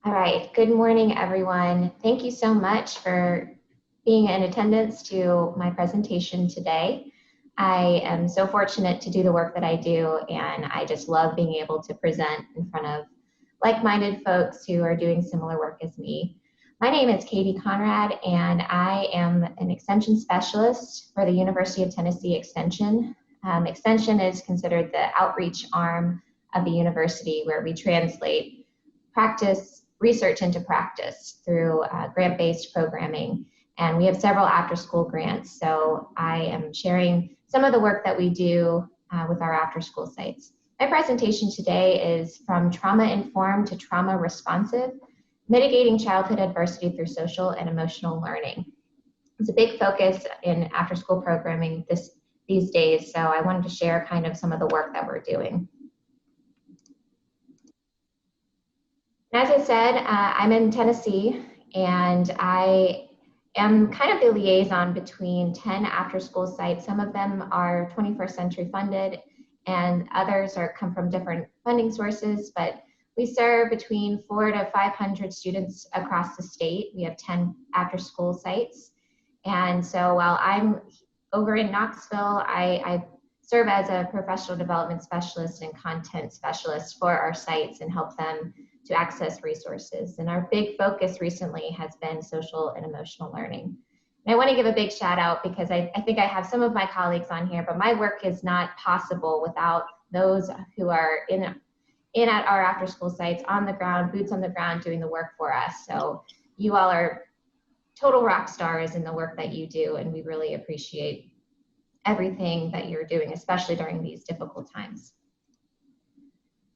All right, good morning, everyone. Thank you so much for being in attendance to my presentation today. I am so fortunate to do the work that I do, and I just love being able to present in front of like-minded folks who are doing similar work as me. My name is Katie Conrad, and I am an extension specialist for the University of Tennessee Extension. Extension is considered the outreach arm of the university, where we translate research into practice through grant-based programming. And we have several after-school grants, so I am sharing some of the work that we do with our after-school sites. My presentation today is from trauma-informed to trauma-responsive, mitigating childhood adversity through social and emotional learning. It's a big focus in after-school programming these days, so I wanted to share kind of some of the work that we're doing. As I said, I'm in Tennessee, and I am kind of the liaison between 10 after-school sites. Some of them are 21st century funded, and others come from different funding sources, but we serve between 400 to 500 students across the state. We have 10 after-school sites. And so while I'm over in Knoxville, I serve as a professional development specialist and content specialist for our sites and help them to access resources. And our big focus recently has been social and emotional learning. And I want to give a big shout out because I think I have some of my colleagues on here, but my work is not possible without those who are in at our after school sites, on the ground, boots on the ground, doing the work for us. So you all are total rock stars in the work that you do, and we really appreciate everything that you're doing, especially during these difficult times.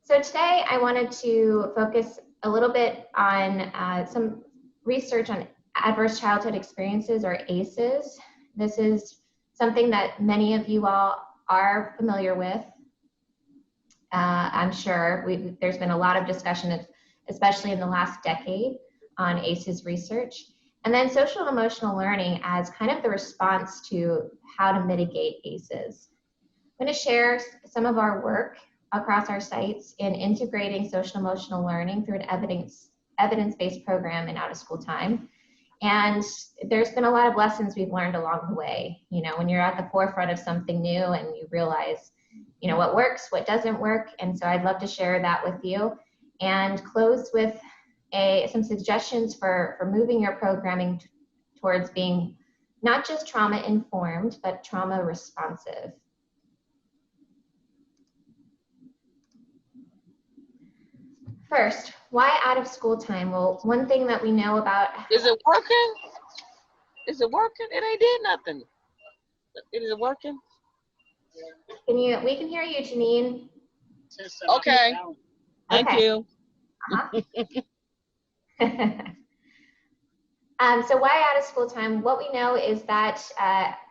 So today I wanted to focus a little bit on some research on adverse childhood experiences, or ACEs. This is something that many of you all are familiar with. I'm sure there's been a lot of discussion, especially in the last decade, on ACEs research. And then social and emotional learning as kind of the response to how to mitigate ACEs. I'm going to share some of our work across our sites in integrating social emotional learning through an evidence-based program in out-of-school time. And there's been a lot of lessons we've learned along the way. You know, when you're at the forefront of something new and you realize, you know, what works, what doesn't work. And so I'd love to share that with you and close with some suggestions for moving your programming towards being not just trauma-informed, but trauma-responsive. First, why out-of-school time? Well, one thing that we know about... Is it working? Is it working? It ain't did nothing. Is it working? We can hear you, Janine. Okay. Thank you. So why out of school time? What we know is that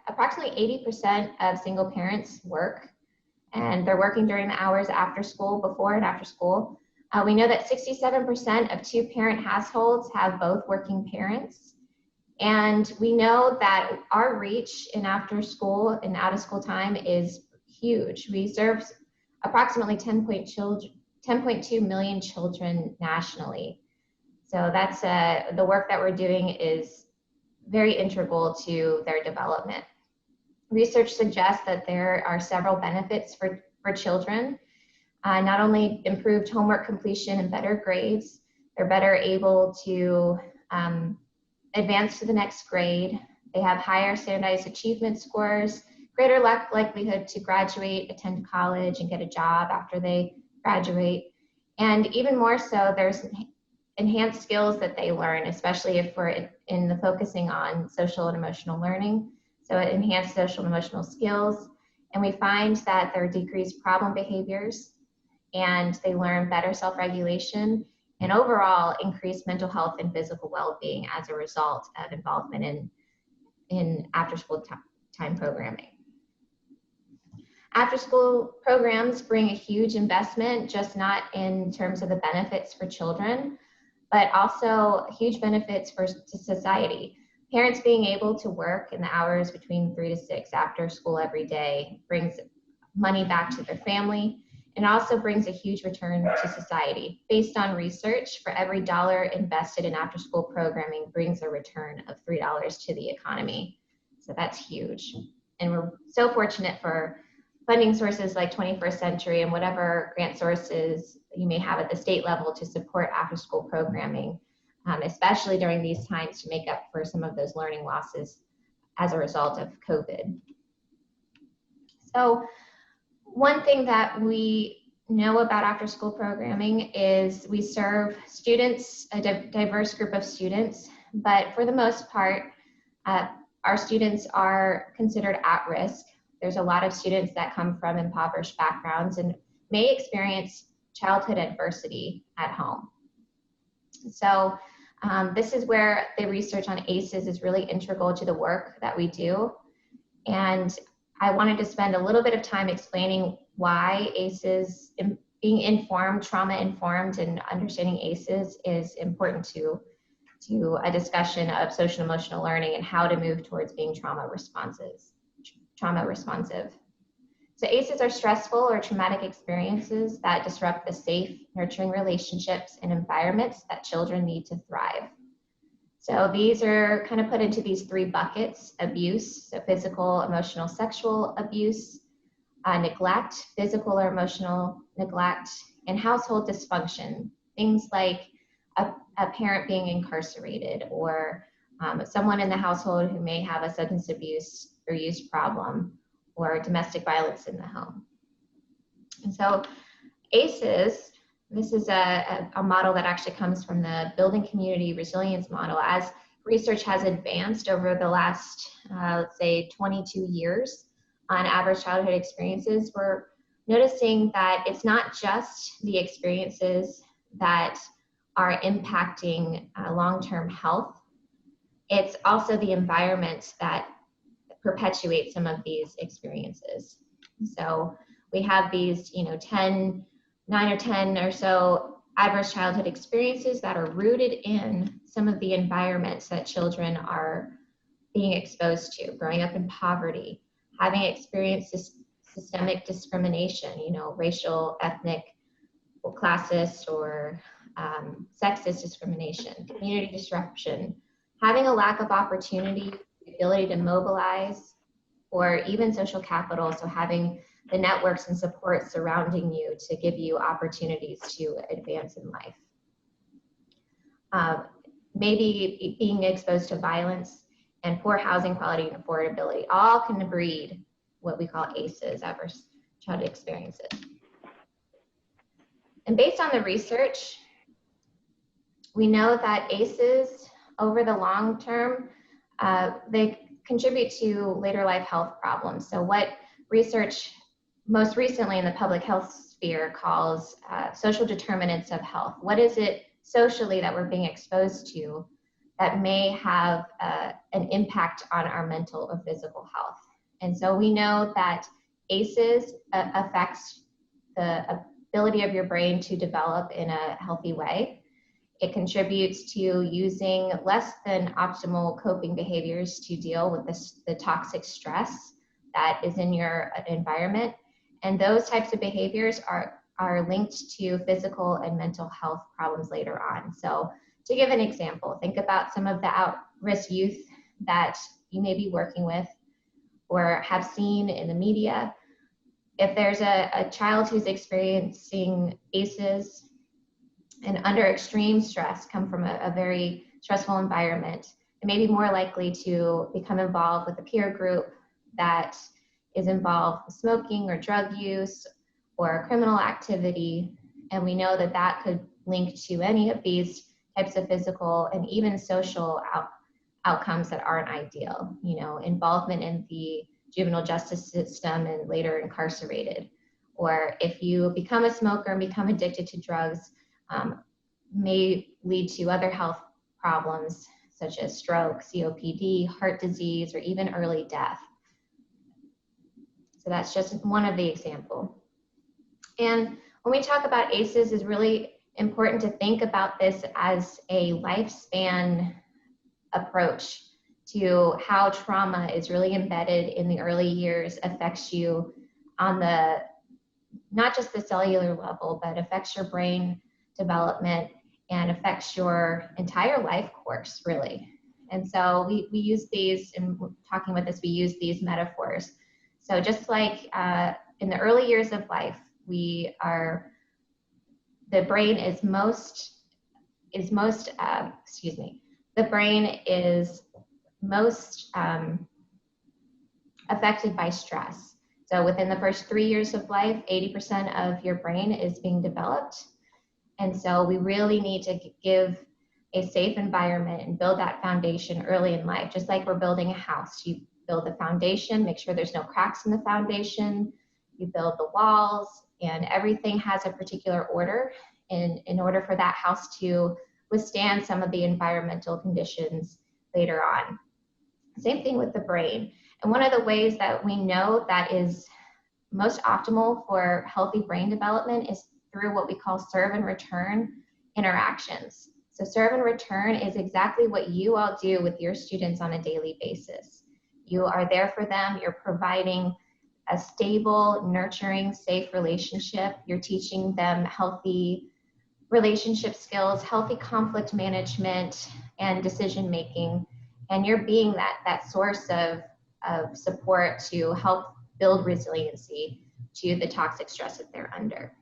approximately 80% of single parents work, and they're working during the hours after school, before and after school. We know that 67% of two-parent households have both working parents. And we know that our reach in after school and out of school time is huge. We serve approximately 10.2 million children nationally. So that's the work that we're doing is very integral to their development. Research suggests that there are several benefits for children. Not only improved homework completion and better grades, they're better able to advance to the next grade. They have higher standardized achievement scores, greater likelihood to graduate, attend college, and get a job after they graduate. And even more so, there's enhanced skills that they learn, especially if we're in the focusing on social and emotional learning. So it enhanced social and emotional skills. And we find that there are decreased problem behaviors, and they learn better self-regulation, and overall increased mental health and physical well-being as a result of involvement in after-school time programming. After-school programs bring a huge investment, just not in terms of the benefits for children, but also huge benefits to society. Parents being able to work in the hours between 3 to 6 after school every day brings money back to their family, And it also brings a huge return to society. Based on research, for every dollar invested in after-school programming brings a return of $3 to the economy. So that's huge. And we're so fortunate for funding sources like 21st Century and whatever grant sources you may have at the state level to support after-school programming, especially during these times to make up for some of those learning losses as a result of COVID. So one thing that we know about after-school programming is we serve students, a diverse group of students, but for the most part, our students are considered at risk. There's a lot of students that come from impoverished backgrounds and may experience childhood adversity at home. So this is where the research on ACEs is really integral to the work that we do. And I wanted to spend a little bit of time explaining why ACEs, being informed, trauma-informed, and understanding ACEs is important to a discussion of social emotional learning and how to move towards being trauma responsive. So ACEs are stressful or traumatic experiences that disrupt the safe, nurturing relationships and environments that children need to thrive. So these are kind of put into these three buckets: abuse, so physical, emotional, sexual abuse, neglect, physical or emotional neglect, and household dysfunction. Things like a parent being incarcerated, or someone in the household who may have a substance abuse or use problem, or domestic violence in the home. And so ACEs, this is a model that actually comes from the building community resilience model. As research has advanced over the last, let's say 22 years on average childhood experiences, we're noticing that it's not just the experiences that are impacting long-term health, it's also the environment that perpetuate some of these experiences. So we have these, 9 or 10 or so adverse childhood experiences that are rooted in some of the environments that children are being exposed to, growing up in poverty, having experienced systemic discrimination, racial, ethnic, or classist, or sexist discrimination, community disruption, having a lack of opportunity, the ability to mobilize, or even social capital, so having the networks and support surrounding you to give you opportunities to advance in life. Maybe being exposed to violence and poor housing quality and affordability, all can breed what we call ACEs, adverse childhood experiences. And based on the research, we know that ACEs over the long term, they contribute to later life health problems. So what research most recently in the public health sphere calls social determinants of health. What is it socially that we're being exposed to that may have an impact on our mental or physical health? And so we know that ACEs affects the ability of your brain to develop in a healthy way. It contributes to using less than optimal coping behaviors to deal with the toxic stress that is in your environment. And those types of behaviors are linked to physical and mental health problems later on. So to give an example, think about some of the at-risk youth that you may be working with or have seen in the media. If there's a child who's experiencing ACEs and under extreme stress, come from a very stressful environment, it may be more likely to become involved with a peer group that is involved with smoking or drug use or criminal activity. And we know that that could link to any of these types of physical and even social outcomes that aren't ideal, involvement in the juvenile justice system and later incarcerated. Or if you become a smoker and become addicted to drugs, may lead to other health problems such as stroke, COPD, heart disease, or even early death. So that's just one of the examples. And when we talk about ACEs, it's really important to think about this as a lifespan approach to how trauma is really embedded in the early years, affects you on the not just the cellular level, but affects your brain development and affects your entire life course, really. And so we use these, and talking with this, we use these metaphors. So just like in the early years of life, the brain is the brain is most affected by stress. So within the first 3 years of life, 80% of your brain is being developed. And so we really need to give a safe environment and build that foundation early in life. Just like we're building a house, you build the foundation, make sure there's no cracks in the foundation, you build the walls, and everything has a particular order in order for that house to withstand some of the environmental conditions later on. Same thing with the brain. And one of the ways that we know that is most optimal for healthy brain development is through what we call serve and return interactions. So serve and return is exactly what you all do with your students on a daily basis. You are there for them, you're providing a stable, nurturing, safe relationship. You're teaching them healthy relationship skills, healthy conflict management, and decision making. And you're being that source of support to help build resiliency to the toxic stress that they're under.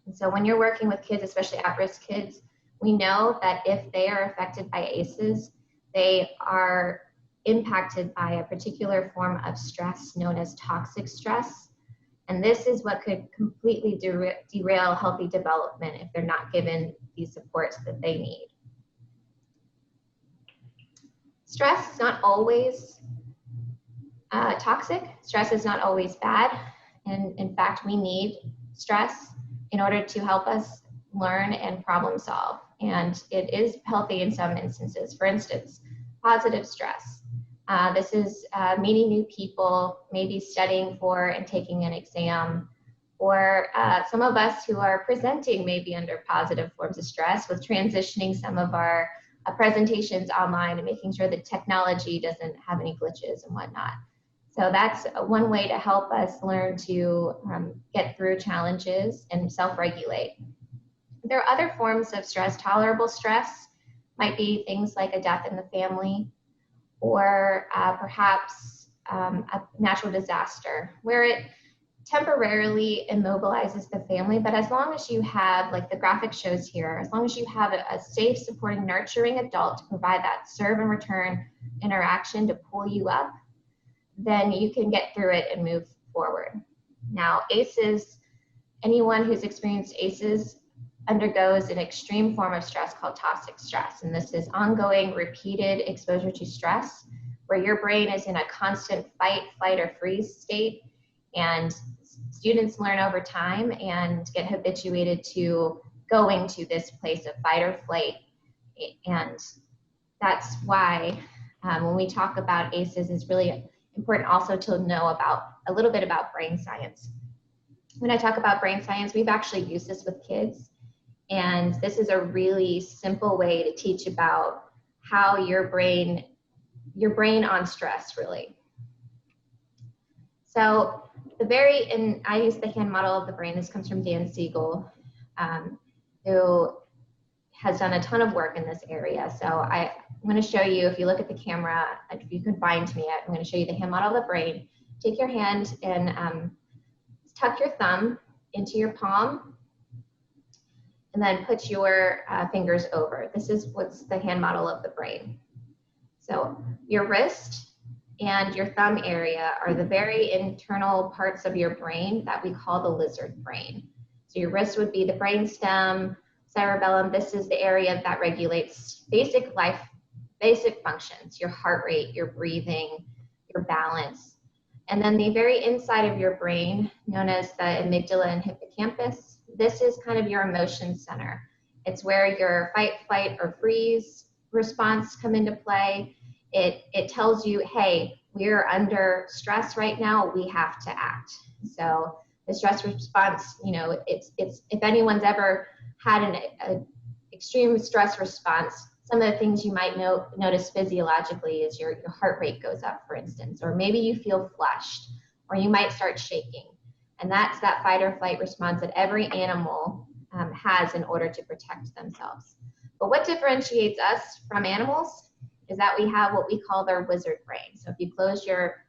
And so when you're working with kids, especially at-risk kids, we know that if they are affected by ACEs, they are impacted by a particular form of stress known as toxic stress. And this is what could completely derail healthy development if they're not given these supports that they need. Stress is not always toxic. Stress is not always bad. And in fact, we need stress in order to help us learn and problem solve. And it is healthy in some instances. For instance, positive stress. This is meeting new people, maybe studying for and taking an exam, or some of us who are presenting maybe under positive forms of stress with transitioning some of our presentations online and making sure that technology doesn't have any glitches and whatnot. So that's one way to help us learn to get through challenges and self-regulate. There are other forms of stress. Tolerable stress might be things like a death in the family, or perhaps a natural disaster where it temporarily immobilizes the family. But as long as you have, like the graphic shows here, as long as you have a safe, supporting, nurturing adult to provide that serve and return interaction to pull you up, then you can get through it and move forward. Now, ACEs, anyone who's experienced ACEs undergoes an extreme form of stress called toxic stress. And this is ongoing, repeated exposure to stress, where your brain is in a constant fight, flight, or freeze state. And students learn over time and get habituated to going to this place of fight or flight. And that's why when we talk about ACEs, it's really important also to know about a little bit about brain science. When I talk about brain science, we've actually used this with kids. And this is a really simple way to teach about how your brain on stress, really. So and I use the hand model of the brain. This comes from Dan Siegel, who has done a ton of work in this area. So I'm going to show you, if you look at the camera, if you can find me, I'm going to show you the hand model of the brain. Take your hand and tuck your thumb into your palm, and then put your fingers over. This is what's the hand model of the brain. So your wrist and your thumb area are the very internal parts of your brain that we call the lizard brain. So your wrist would be the brain stem, cerebellum. This is the area that regulates basic functions, your heart rate, your breathing, your balance. And then the very inside of your brain, known as the amygdala and hippocampus, this is kind of your emotion center. It's where your fight, flight, or freeze response come into play. It tells you, hey, we're under stress right now, we have to act. So the stress response, it's if anyone's ever had an extreme stress response, some of the things you might notice physiologically is your heart rate goes up, for instance, or maybe you feel flushed, or you might start shaking. And that's that fight or flight response that every animal has in order to protect themselves. But what differentiates us from animals is that we have what we call their wizard brain. So if you close your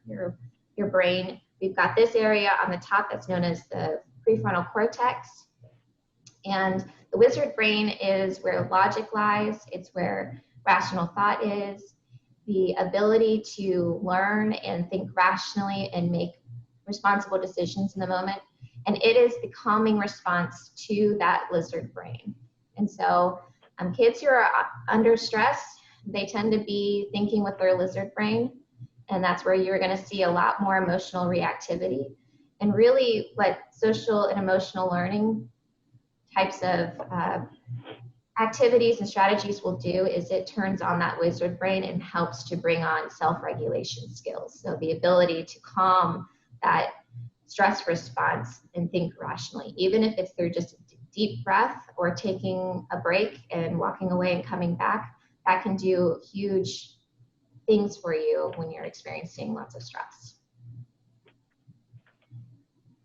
brain, we've got this area on the top that's known as the prefrontal cortex. And the wizard brain is where logic lies. It's where rational thought is, the ability to learn and think rationally and make responsible decisions in the moment. And it is the calming response to that lizard brain. And so kids who are under stress, they tend to be thinking with their lizard brain. And that's where you're going to see a lot more emotional reactivity. And really what social and emotional learning types of activities and strategies will do is it turns on that wizard brain and helps to bring on self-regulation skills. So the ability to calm that stress response and think rationally, even if it's through just a deep breath or taking a break and walking away and coming back, that can do huge things for you when you're experiencing lots of stress.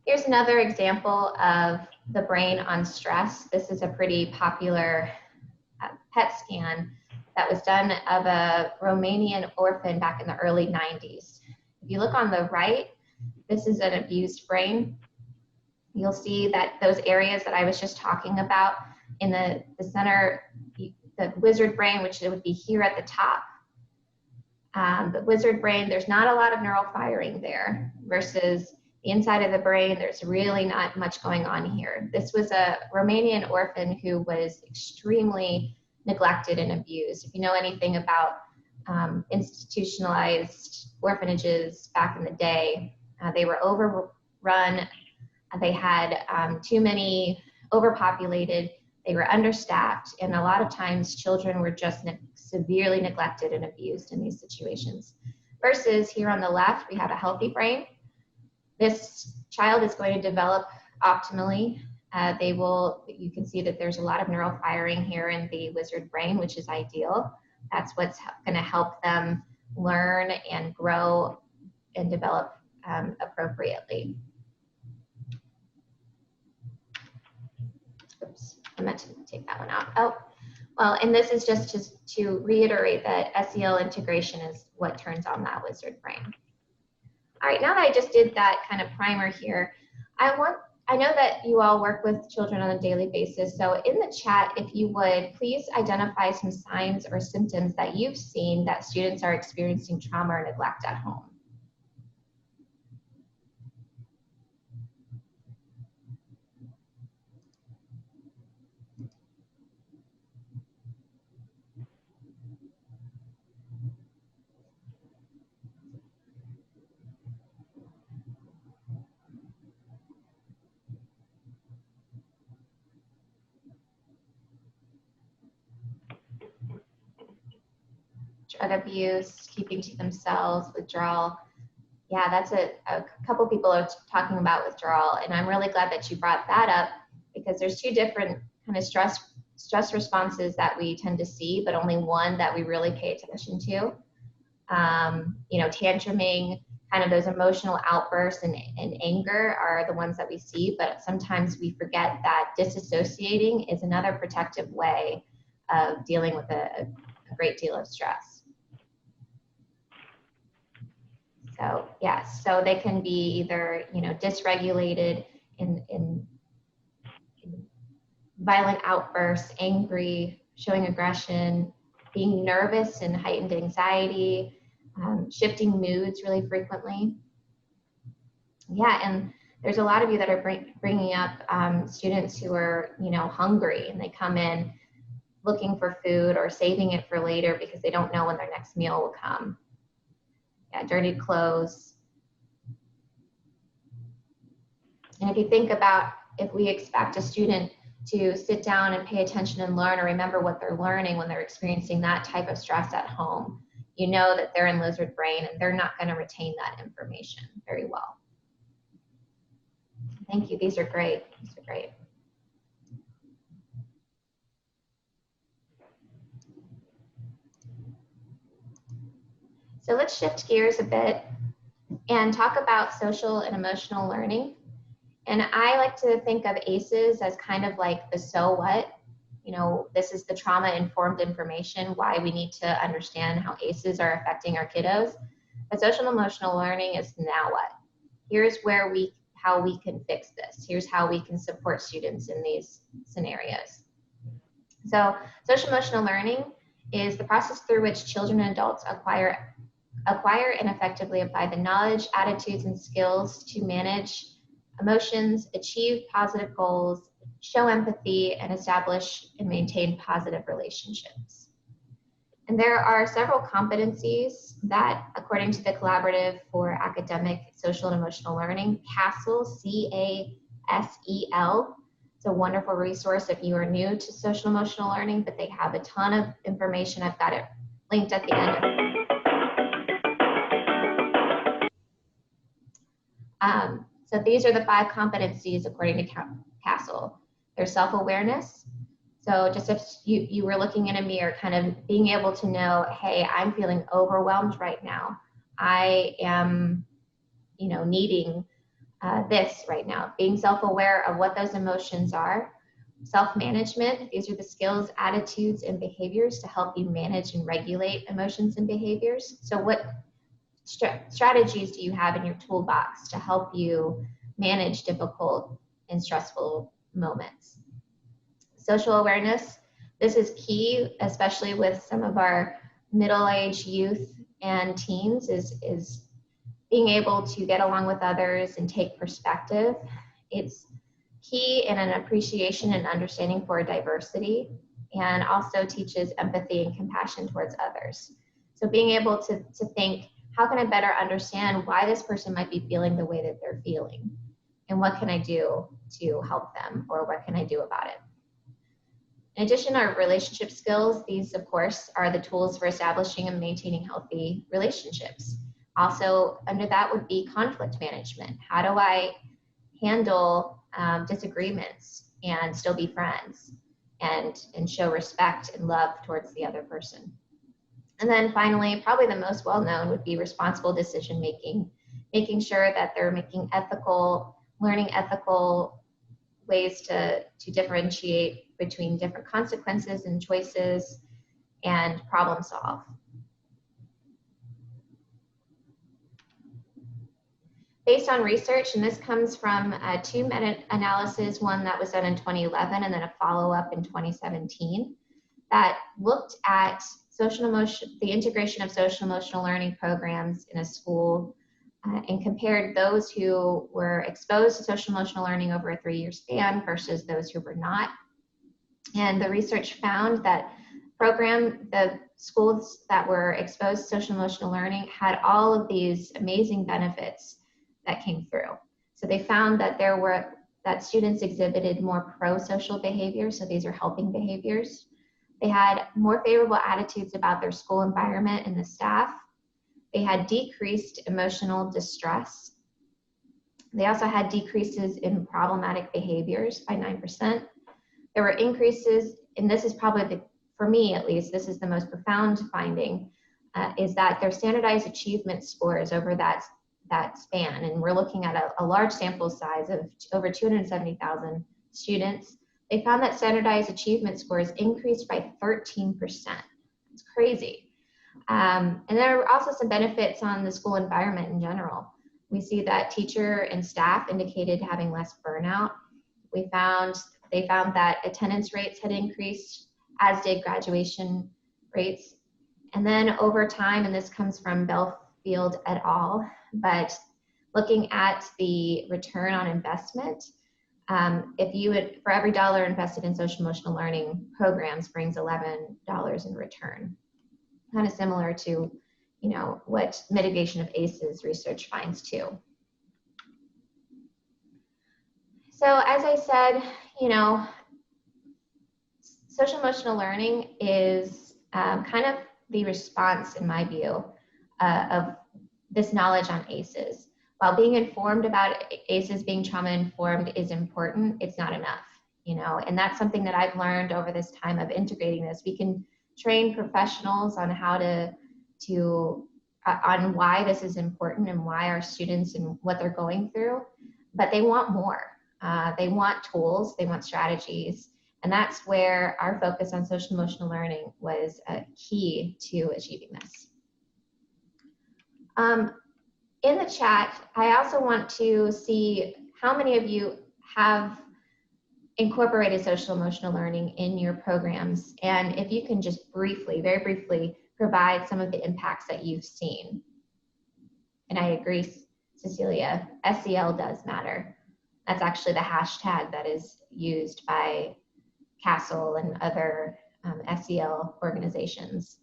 Here's another example of the brain on stress. This is a pretty popular PET scan that was done of a Romanian orphan back in the early 90s. If you look on the right, this is an abused brain. You'll see that those areas that I was just talking about in the center, the wizard brain, which would be here at the top. The wizard brain, there's not a lot of neural firing there versus the inside of the brain, there's really not much going on here. This was a Romanian orphan who was extremely neglected and abused. If you know anything about institutionalized orphanages back in the day, they were overrun, they had too many, overpopulated, they were understaffed, and a lot of times children were just severely neglected and abused in these situations. Versus here on the left, we have a healthy brain. This child is going to develop optimally. You can see that there's a lot of neural firing here in the wizard brain, which is ideal. That's what's going to help them learn and grow and develop appropriately. Oops, I meant to take that one out. Oh, well, and this is just to reiterate that SEL integration is what turns on that wizard brain. All right, now that I just did that kind of primer here, I know that you all work with children on a daily basis, so in the chat, if you would, please identify some signs or symptoms that you've seen that students are experiencing trauma or neglect at home. Drug abuse, keeping to themselves, withdrawal. Yeah, that's a couple people are talking about withdrawal, and I'm really glad that you brought that up because there's two different kind of stress responses that we tend to see, but only one that we really pay attention to. You know, tantruming, kind of those emotional outbursts and anger are the ones that we see, but sometimes we forget that disassociating is another protective way of dealing with a great deal of stress. So yes, so they can be either, you know, dysregulated in violent outbursts, angry, showing aggression, being nervous and heightened anxiety, shifting moods really frequently. Yeah, and there's a lot of you that are bringing up students who are, you know, hungry and they come in looking for food or saving it for later because they don't know when their next meal will come. Yeah, dirty clothes. And if you think about if we expect a student to sit down and pay attention and learn or remember what they're learning when they're experiencing that type of stress at home, you know that they're in lizard brain and they're not going to retain that information very well. Thank you. These are great. These are great. So let's shift gears a bit and talk about social and emotional learning. And I like to think of ACEs as kind of like the so what. You know, this is the trauma-informed information, why we need to understand how ACEs are affecting our kiddos. But social emotional learning is now what? Here's how we can fix this. Here's how we can support students in these scenarios. So social emotional learning is the process through which children and adults acquire and effectively apply the knowledge, attitudes, and skills to manage emotions, achieve positive goals, show empathy, and establish and maintain positive relationships. And there are several competencies that, according to the Collaborative for Academic, Social, and Emotional Learning, CASEL, C-A-S-E-L. It's a wonderful resource if you are new to social emotional learning, but they have a ton of information. I've got it linked at the end. So these are the 5 competencies according to CASEL. There's self-awareness. So just if you were looking in a mirror, kind of being able to know, hey, I'm feeling overwhelmed right now. I am, needing this right now. Being self-aware of what those emotions are. Self-management, these are the skills, attitudes, and behaviors to help you manage and regulate emotions and behaviors. So what strategies do you have in your toolbox to help you manage difficult and stressful moments? Social awareness, this is key, especially with some of our middle-aged youth and teens, is being able to get along with others and take perspective. It's key in an appreciation and understanding for diversity, and also teaches empathy and compassion towards others. So being able to think, how can I better understand why this person might be feeling the way that they're feeling? And what can I do to help them, or what can I do about it? In addition, our relationship skills, these of course are the tools for establishing and maintaining healthy relationships. Also under that would be conflict management. How do I handle disagreements and still be friends and show respect and love towards the other person? And then finally, probably the most well-known would be responsible decision-making, making sure that they're learning ethical ways to differentiate between different consequences and choices and problem solve. Based on research, and this comes from 2 meta-analyses, one that was done in 2011 and then a follow-up in 2017, that looked at the integration of social emotional learning programs in a school and compared those who were exposed to social emotional learning over a 3-year span versus those who were not. And the research found that the schools that were exposed to social emotional learning had all of these amazing benefits that came through. So they found that that students exhibited more pro-social behaviors, so these are helping behaviors. They had more favorable attitudes about their school environment and the staff. They had decreased emotional distress. They also had decreases in problematic behaviors by 9%. There were increases, and this is probably, for me at least, this is the most profound finding, is that their standardized achievement scores over that span, and we're looking at a large sample size of over 270,000 students. They found that standardized achievement scores increased by 13%. It's crazy. And there are also some benefits on the school environment in general. We see that teacher and staff indicated having less burnout. They found that attendance rates had increased, as did graduation rates. And then over time, and this comes from Belfield et al., but looking at the return on investment, for every $1 invested in social emotional learning programs brings $11 in return. Kind of similar to, what mitigation of ACEs research finds too. So as I said, social emotional learning is kind of the response, in my view, of this knowledge on ACEs. While being informed about ACEs, being trauma-informed is important, it's not enough, and that's something that I've learned over this time of integrating this. We can train professionals on how on why this is important and why our students and what they're going through, but they want more. They want tools, they want strategies, and that's where our focus on social emotional learning was a key to achieving this. In the chat, I also want to see how many of you have incorporated social emotional learning in your programs, and if you can just briefly, very briefly, provide some of the impacts that you've seen. And I agree, Cecilia, SEL does matter. That's actually the hashtag that is used by CASEL and other SEL organizations.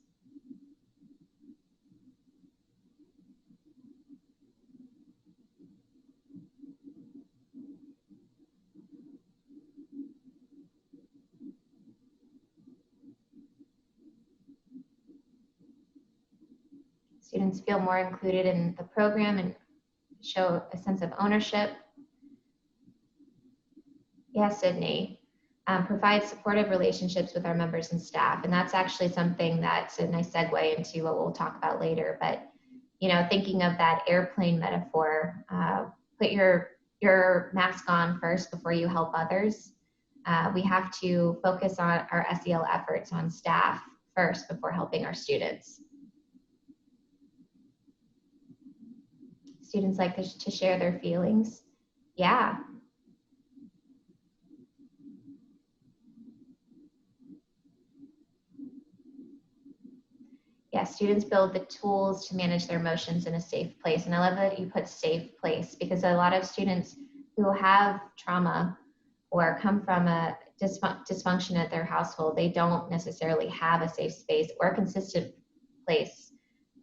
Students feel more included in the program and show a sense of ownership. Yes, Sydney. Provide supportive relationships with our members and staff. And that's actually something that's a nice segue into what we'll talk about later. But, you know, thinking of that airplane metaphor, put your mask on first before you help others. We have to focus on our SEL efforts on staff first before helping our students. Students like to share their feelings. Yeah. Yeah, students build the tools to manage their emotions in a safe place. And I love that you put safe place, because a lot of students who have trauma or come from a dysfunction at their household, they don't necessarily have a safe space or a consistent place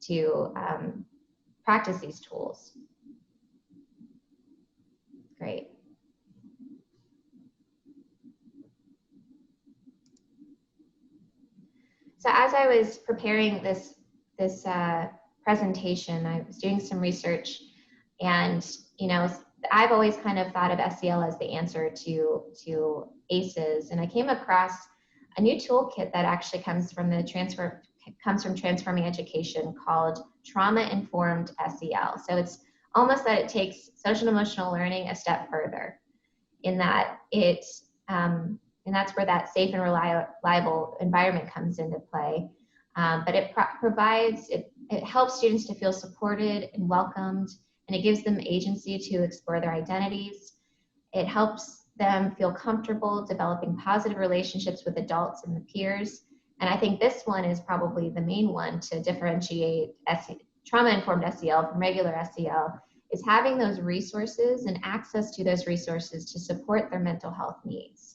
to practice these tools. Great. So as I was preparing this presentation, I was doing some research, and you know, I've always kind of thought of SEL as the answer to ACEs, and I came across a new toolkit that actually comes from Transforming Education called Trauma-Informed SEL. So it's almost that it takes social and emotional learning a step further, in that it and that's where that safe and reliable environment comes into play. But it helps students to feel supported and welcomed, and it gives them agency to explore their identities. It helps them feel comfortable developing positive relationships with adults and the peers. And I think this one is probably the main one to differentiate trauma-informed SEL from regular SEL, is having those resources and access to those resources to support their mental health needs.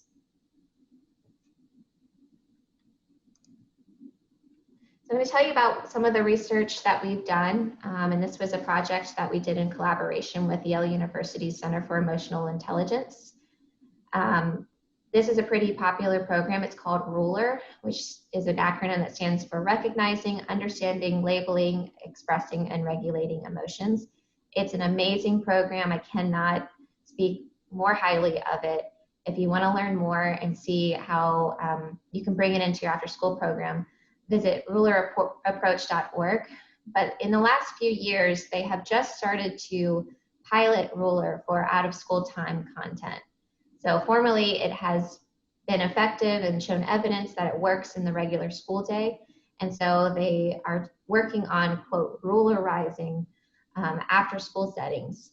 So I'm going to tell you about some of the research that we've done, and this was a project that we did in collaboration with Yale University's Center for Emotional Intelligence. This is a pretty popular program. It's called RULER, which is an acronym that stands for Recognizing, Understanding, Labeling, Expressing, and Regulating Emotions. It's an amazing program. I cannot speak more highly of it. If you want to learn more and see how you can bring it into your after-school program, visit rulerapproach.org. But in the last few years, they have just started to pilot RULER for out-of-school time content. So formally, it has been effective and shown evidence that it works in the regular school day. And so they are working on, quote, RULERizing after-school settings.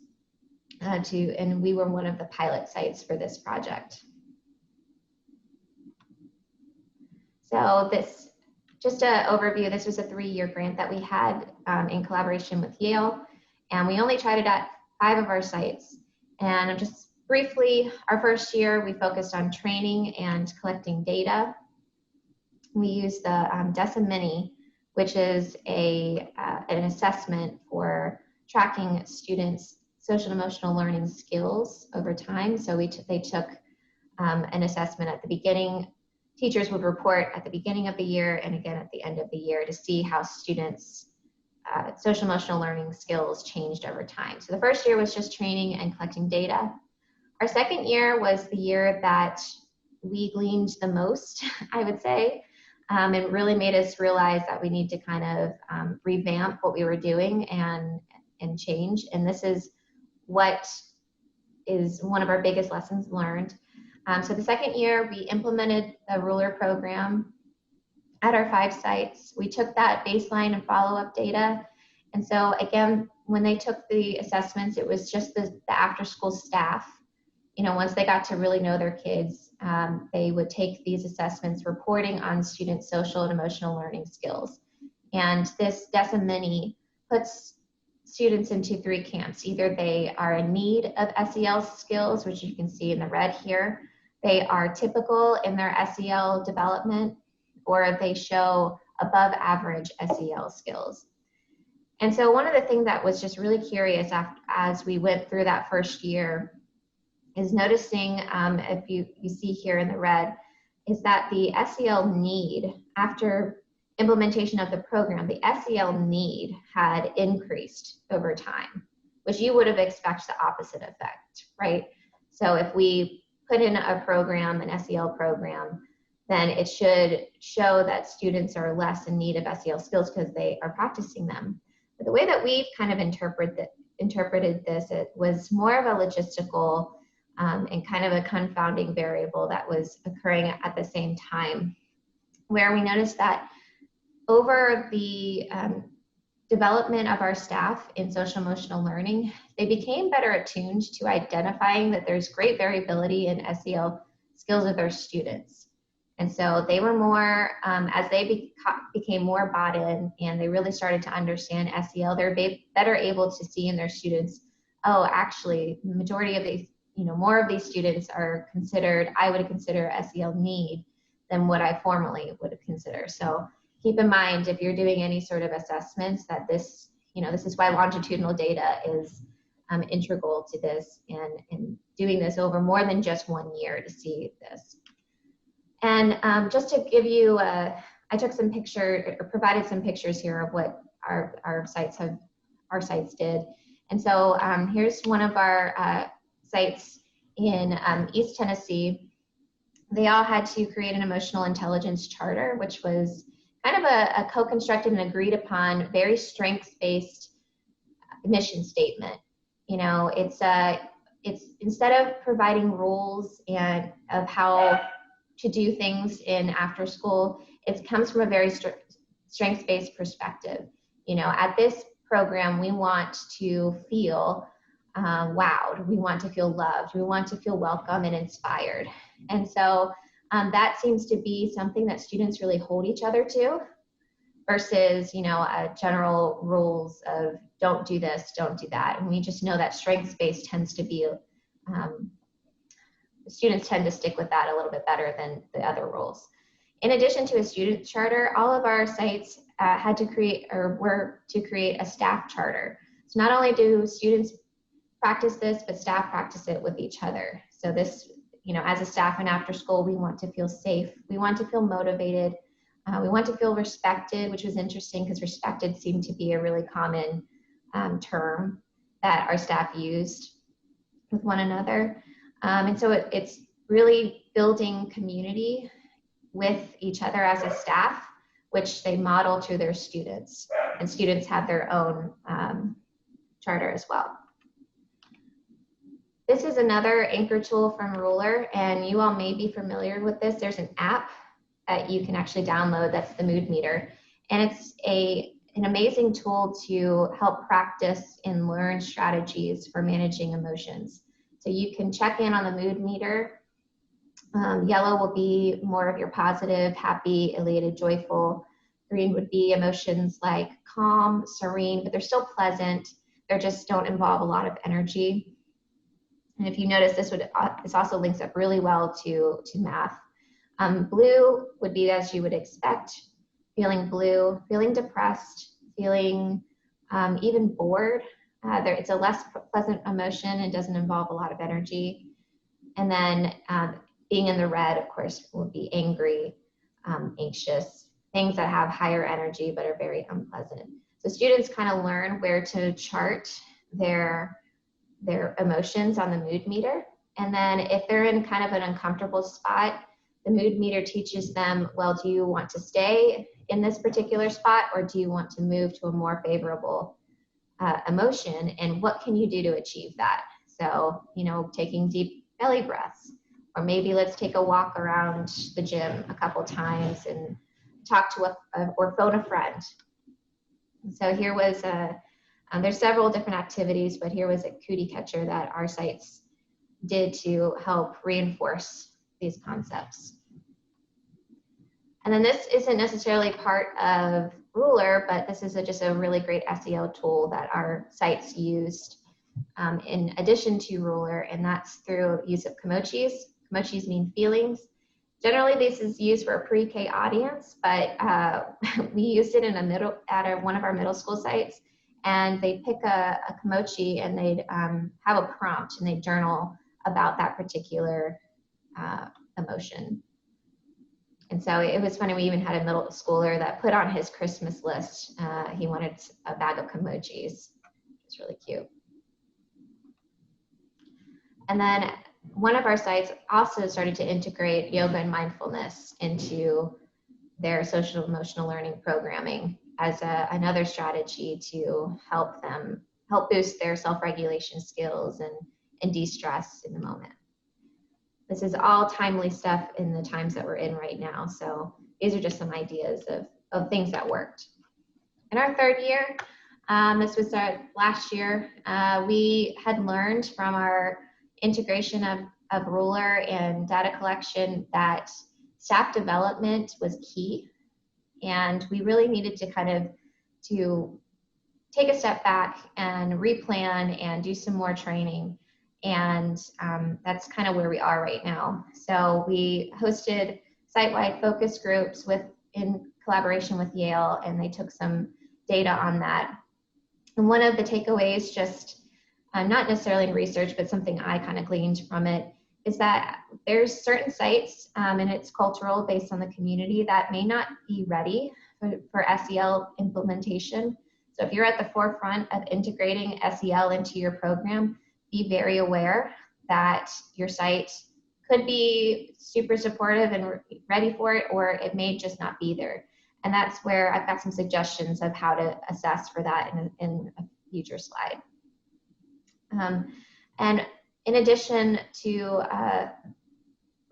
And we were one of the pilot sites for this project. So this, just an overview, this was a 3-year grant that we had in collaboration with Yale, and we only tried it at 5 of our sites. And just briefly, our first year, we focused on training and collecting data. We used the DESA Mini, which is an assessment for tracking students' social and emotional learning skills over time. So they took an assessment at the beginning. Teachers would report at the beginning of the year and again at the end of the year to see how students' social emotional learning skills changed over time. So the first year was just training and collecting data. Our second year was the year that we gleaned the most, I would say. It really made us realize that we need to kind of revamp what we were doing and change. And this is what is one of our biggest lessons learned. So the second year, we implemented the ruler program at our 5 sites. We took that baseline and follow-up data. And so again, when they took the assessments, it was just the after-school staff. Once they got to really know their kids, they would take these assessments reporting on students' social and emotional learning skills. And this DESA Mini puts students into 3 camps. Either they are in need of SEL skills, which you can see in the red here. They are typical in their SEL development, or they show above average SEL skills. And so one of the things that was just really curious as we went through that first year is noticing, if you see here in the red, is that the SEL need, after implementation of the program, the SEL need had increased over time, which you would have expected the opposite effect, right? So if we put in a program, an SEL program, then it should show that students are less in need of SEL skills because they are practicing them. But the way that we've kind of interpreted this, it was more of a logistical and kind of a confounding variable that was occurring at the same time, where we noticed that over the development of our staff in social emotional learning, they became better attuned to identifying that there's great variability in SEL skills of their students. And so they were more, as they became more bought in and they really started to understand SEL, they're better able to see in their students, oh, actually, the majority of these, more of these students are considered, I would consider SEL need than what I formerly would have considered. So keep in mind, if you're doing any sort of assessments, that this, this is why longitudinal data is integral to this, and doing this over more than just 1 year to see this. And just to give you, I took some pictures, or provided some pictures here of what our sites did. And so here's one of our sites in East Tennessee. They all had to create an emotional intelligence charter, which was kind of a co-constructed and agreed upon, very strengths-based mission statement. It's instead of providing rules and of how to do things in after school, it comes from a very strengths-based perspective. At this program, we want to feel wowed, we want to feel loved, we want to feel welcome and inspired. And so that seems to be something that students really hold each other to, versus, general rules of don't do this, don't do that. And we just know that strengths-based tends to be, students tend to stick with that a little bit better than the other rules. In addition to a student charter, all of our sites had to create, or were to create, a staff charter. So not only do students practice this, but staff practice it with each other. So this, as a staff and after school, we want to feel safe. We want to feel motivated. We want to feel respected, which was interesting because respected seemed to be a really common term that our staff used with one another. And so it's really building community with each other as a staff, which they model to their students. And students have their own charter as well. This is another anchor tool from Ruler, and you all may be familiar with this. There's an app that you can actually download, that's the mood meter. And it's an amazing tool to help practice and learn strategies for managing emotions. So you can check in on the mood meter. Yellow will be more of your positive, happy, elated, joyful. Green would be emotions like calm, serene, but they're still pleasant. They just don't involve a lot of energy. And if you notice, this also links up really well to math. Blue would be as you would expect, feeling blue, feeling depressed, feeling even bored. It's a less pleasant emotion and doesn't involve a lot of energy. And then being in the red, of course, would be angry, anxious, things that have higher energy but are very unpleasant. So students kind of learn where to chart their emotions on the mood meter. And then if they're in kind of an uncomfortable spot, the mood meter teaches them, well, do you want to stay in this particular spot, or do you want to move to a more favorable emotion, and what can you do to achieve that? So, taking deep belly breaths, or maybe let's take a walk around the gym a couple times and talk to or phone a friend. So here was there's several different activities, but here was a cootie catcher that our sites did to help reinforce these concepts. And then this isn't necessarily part of Ruler, but this is just a really great SEL tool that our sites used in addition to Ruler, and that's through use of kimochis. Kimochis mean feelings. Generally, this is used for a pre-K audience, but we used it in one of our middle school sites, and they'd pick a kimochi and they'd have a prompt and they'd journal about that particular emotion. And so it was funny, we even had a middle schooler that put on his Christmas list, he wanted a bag of kimochis. It's really cute. And then one of our sites also started to integrate yoga and mindfulness into their social emotional learning programming as another strategy to help boost their self-regulation skills and de-stress in the moment. This is all timely stuff in the times that we're in right now. So these are just some ideas of things that worked. In our third year, this was our last year, we had learned from our integration of Ruler and data collection that staff development was key. And we really needed to to take a step back and replan and do some more training. And that's kind of where we are right now. So we hosted site-wide focus groups in collaboration with Yale, and they took some data on that. And one of the takeaways, just not necessarily in research, but something I kind of gleaned from it, is that there's certain sites, and it's cultural based on the community, that may not be ready for SEL implementation. So if you're at the forefront of integrating SEL into your program, be very aware that your site could be super supportive and ready for it, or it may just not be there. And that's where I've got some suggestions of how to assess for that in a future slide. And in addition to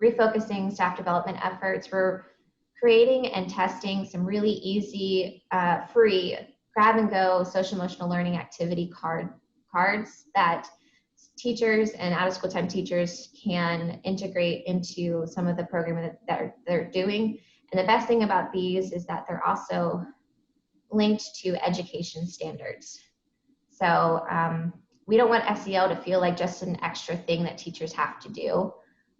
refocusing staff development efforts, we're creating and testing some really easy, free grab-and-go social emotional learning activity cards that teachers and out-of-school time teachers can integrate into some of the programming that they're doing. And the best thing about these is that they're also linked to education standards. So we don't want SEL to feel like just an extra thing that teachers have to do.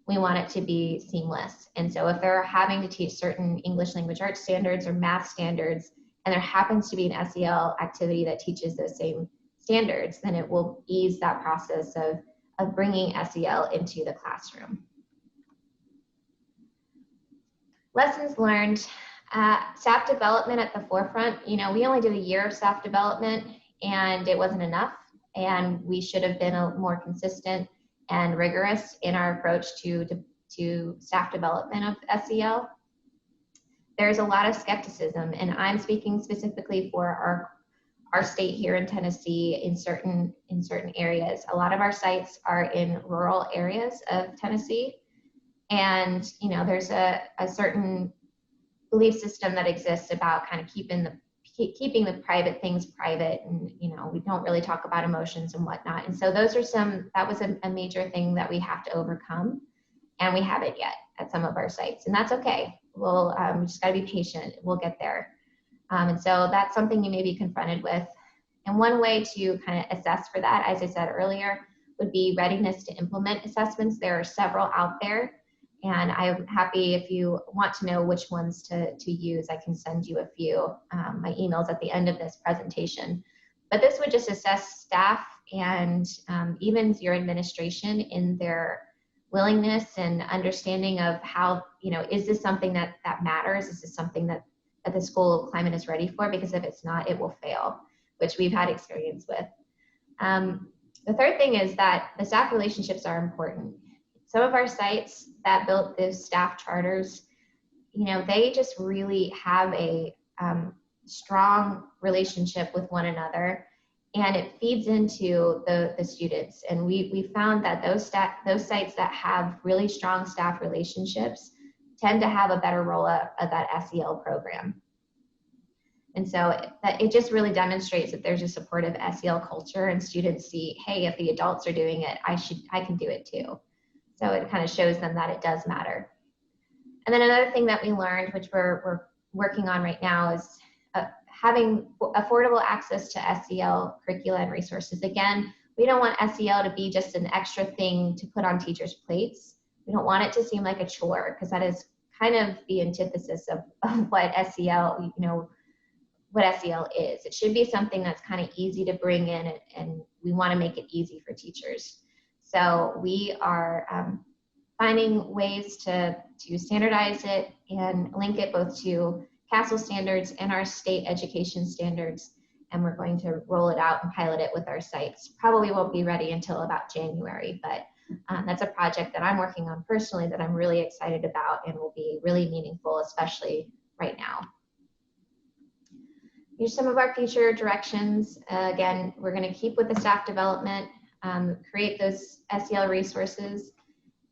We want it to be seamless. And so if they're having to teach certain English language arts standards or math standards, and there happens to be an SEL activity that teaches those same standards, then it will ease that process of bringing SEL into the classroom. Lessons learned, staff development at the forefront. We only did a year of staff development and it wasn't enough, and we should have been more consistent and rigorous in our approach to staff development of SEL. There's a lot of skepticism, and I'm speaking specifically for our state here in Tennessee in certain areas. A lot of our sites are in rural areas of Tennessee, and there's a certain belief system that exists about kind of keeping the private things private, and we don't really talk about emotions and whatnot. And so that was a major thing that we have to overcome, and we haven't yet at some of our sites, and that's okay. We'll just got to be patient. We'll get there. And so that's something you may be confronted with. And one way to kind of assess for that, as I said earlier, would be readiness to implement assessments. There are several out there, and I'm happy if you want to know which ones to use, I can send you a few. My email's at the end of this presentation. But this would just assess staff and even your administration in their willingness and understanding of how, is this something that matters? Is this something that the school climate is ready for? Because if it's not, it will fail, which we've had experience with. The third thing is that the staff relationships are important. Some of our sites that built those staff charters, they just really have a strong relationship with one another. and it feeds into the students. And we found that those sites that have really strong staff relationships tend to have a better rollout of that SEL program. And so it just really demonstrates that there's a supportive SEL culture, and students see, hey, if the adults are doing it, I can do it too. So it kind of shows them that it does matter. And then another thing that we learned, which we're working on right now, is having affordable access to SEL curricula and resources. Again, we don't want SEL to be just an extra thing to put on teachers' plates. We don't want it to seem like a chore, because that is kind of the antithesis of what SEL, what SEL is. It should be something that's kind of easy to bring in, and we want to make it easy for teachers. So we are finding ways to standardize it and link it both to CASEL standards and our state education standards, and we're going to roll it out and pilot it with our sites. Probably won't be ready until about January, but that's a project that I'm working on personally that I'm really excited about and will be really meaningful, especially right now. Here's some of our future directions. Again, we're going to keep with the staff development, create those SEL resources,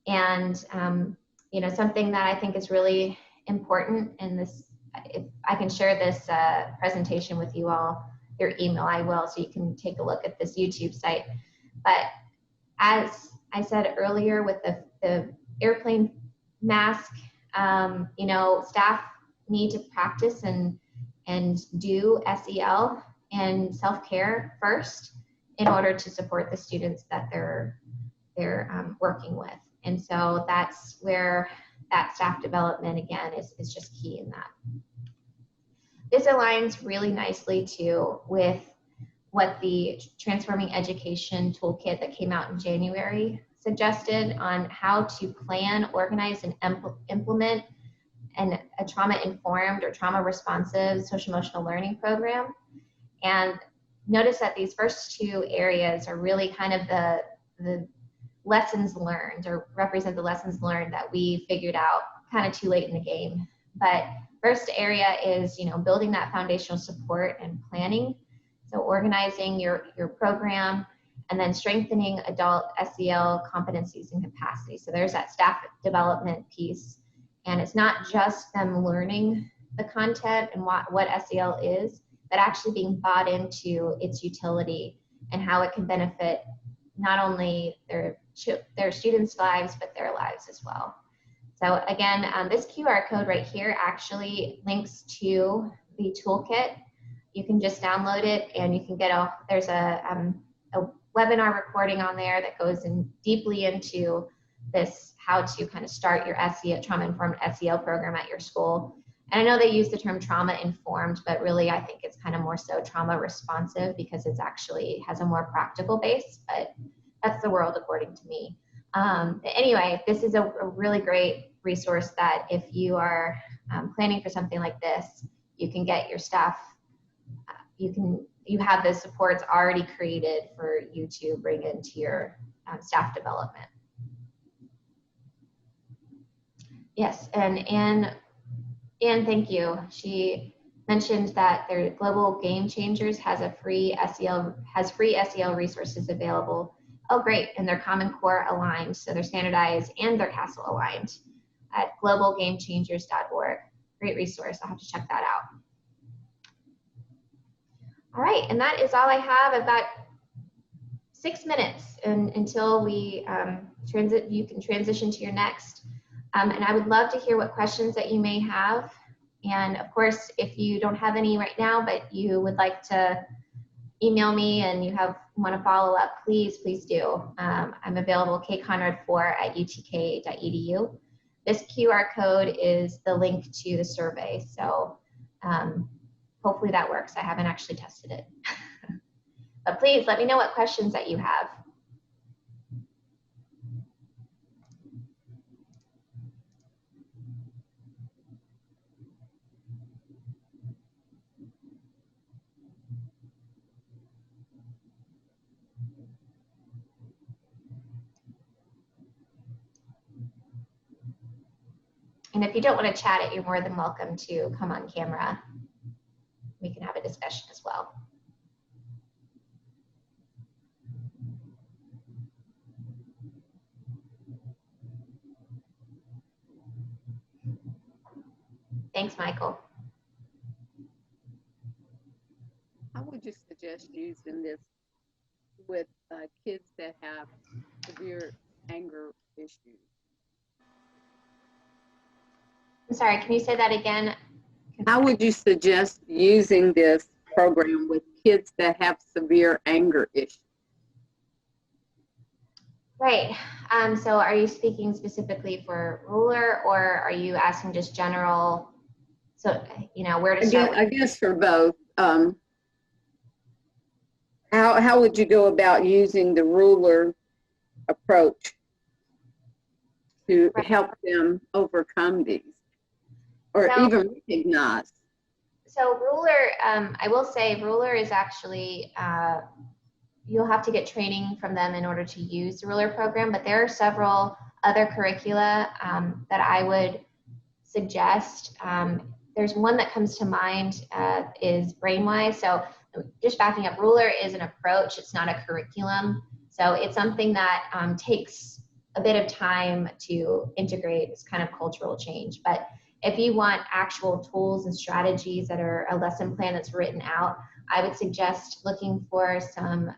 and something that I think is really important in this, if I can share this presentation with you all, your email, I will, so you can take a look at this YouTube site. But as I said earlier with the airplane mask, staff need to practice and do SEL and self-care first in order to support the students that they're working with. And so that's where that staff development, again, is just key in that. This aligns really nicely too with what the Transforming Education Toolkit that came out in January suggested on how to plan, organize, and implement a trauma-informed or trauma-responsive social-emotional learning program. And notice that these first two areas are really kind of the lessons learned, or represent the lessons learned that we figured out kind of too late in the game. But first area is, building that foundational support and planning. So organizing your program, and then strengthening adult SEL competencies and capacity. So there's that staff development piece. And it's not just them learning the content and what SEL is, but actually being bought into its utility and how it can benefit not only their students' lives, but their lives as well. So again, this QR code right here actually links to the toolkit. You can just download it, and you can get there's a webinar recording on there that goes in deeply into this, how to kind of start your trauma-informed SEL program at your school. And I know they use the term trauma-informed, but really I think it's kind of more so trauma-responsive, because it's actually has a more practical base, but that's the world according to me. Anyway, this is a really great resource that if you are planning for something like this, you can get your staff, you have the supports already created for you to bring into your staff development. Yes, and Anne, thank you. She mentioned that their Global Game Changers has free SEL resources available. Oh, great, and they're Common Core aligned, so they're standardized and they're CASEL aligned at globalgamechangers.org. Great resource, I'll have to check that out. All right, and that is all I have. I've got 6 minutes until we you can transition to your next. And I would love to hear what questions that you may have. And of course, if you don't have any right now, but you would like to email me and you want to follow up, please do. I'm available kconrad4@utk.edu. This QR code is the link to the survey. So hopefully that works. I haven't actually tested it. But please let me know what questions that you have. And if you don't want to chat it, you're more than welcome to come on camera. We can have a discussion as well. Thanks, Michael. How would you suggest using this with kids that have severe anger issues? I'm sorry, can you say that again? How would you suggest using this program with kids that have severe anger issues? Right. So are you speaking specifically for ruler, or are you asking just general? So, you know, where to start? I guess for both. How would you go about using the ruler approach to help them overcome these, or even recognize? So ruler, I will say ruler is actually, you'll have to get training from them in order to use the ruler program, but there are several other curricula that I would suggest. There's one that comes to mind is Brainwise. So just backing up, ruler is an approach, it's not a curriculum. So it's something that takes a bit of time to integrate. It's kind of cultural change. But if you want actual tools and strategies that are a lesson plan that's written out, I would suggest looking for some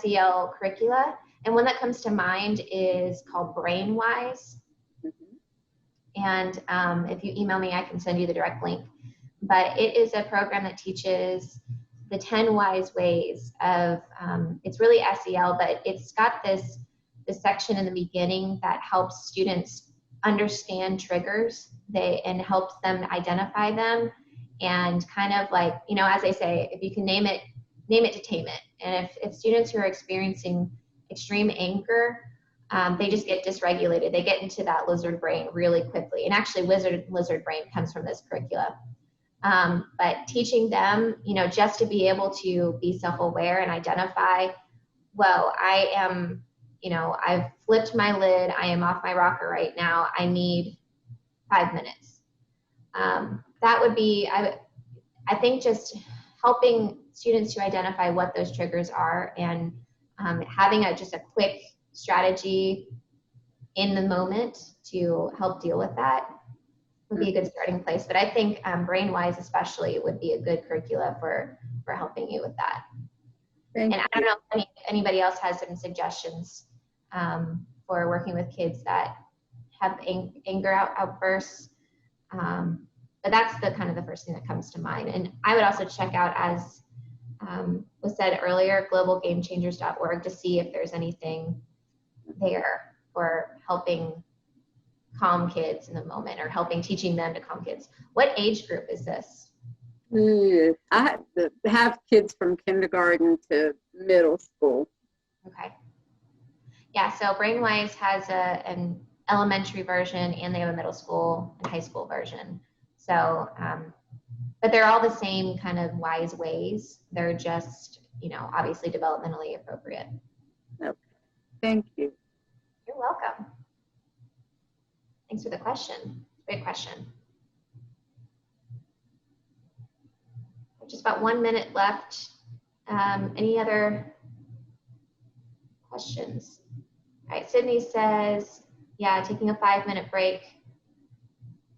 SEL curricula. And one that comes to mind is called Brainwise. And if you email me, I can send you the direct link. But it is a program that teaches the 10 wise ways of, it's really SEL, but it's got this section in the beginning that helps students understand triggers and helps them identify them, and kind of like, you know, as I say, if you can name it to tame it. And if students who are experiencing extreme anger, they just get dysregulated. They get into that lizard brain really quickly. And actually lizard brain comes from this curricula. But teaching them, you know, just to be able to be self-aware and identify, well, I am, you know, I've flipped my lid. I am off my rocker right now. I need 5 minutes. That would be, I think, just helping students to identify what those triggers are, and having just a quick strategy in the moment to help deal with that would be a good starting place. But I think Brainwise especially would be a good curricula for helping you with that. And I don't know if anybody else has some suggestions for working with kids that have anger outbursts. But that's the kind of the first thing that comes to mind. And I would also check out, as was said earlier, globalgamechangers.org to see if there's anything there for helping calm kids in the moment, or teaching them to calm kids. What age group is this? I have kids from kindergarten to middle school. Okay. Yeah, so Brainwise has an elementary version, and they have a middle school and high school version. So, but they're all the same kind of wise ways. They're just, you know, obviously developmentally appropriate. Okay. Thank you. You're welcome. Thanks for the question. Great question. Just about 1 minute left. Any other questions? All right, Sydney says, yeah, taking a 5-minute break.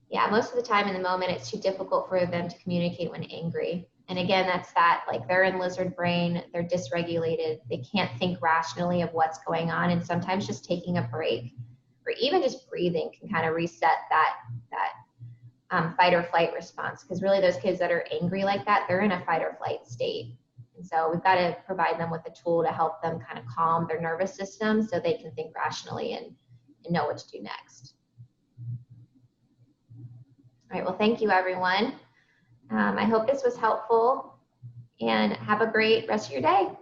Yeah, most of the time in the moment, it's too difficult for them to communicate when angry. And again, that's that, like, they're in lizard brain, they're dysregulated, they can't think rationally of what's going on. And sometimes just taking a break, or even just breathing, can kind of reset that fight or flight response. Because really those kids that are angry like that, they're in a fight or flight state. And so we've got to provide them with a tool to help them kind of calm their nervous system so they can think rationally and know what to do next. All right, well, thank you, everyone. I hope this was helpful, and have a great rest of your day.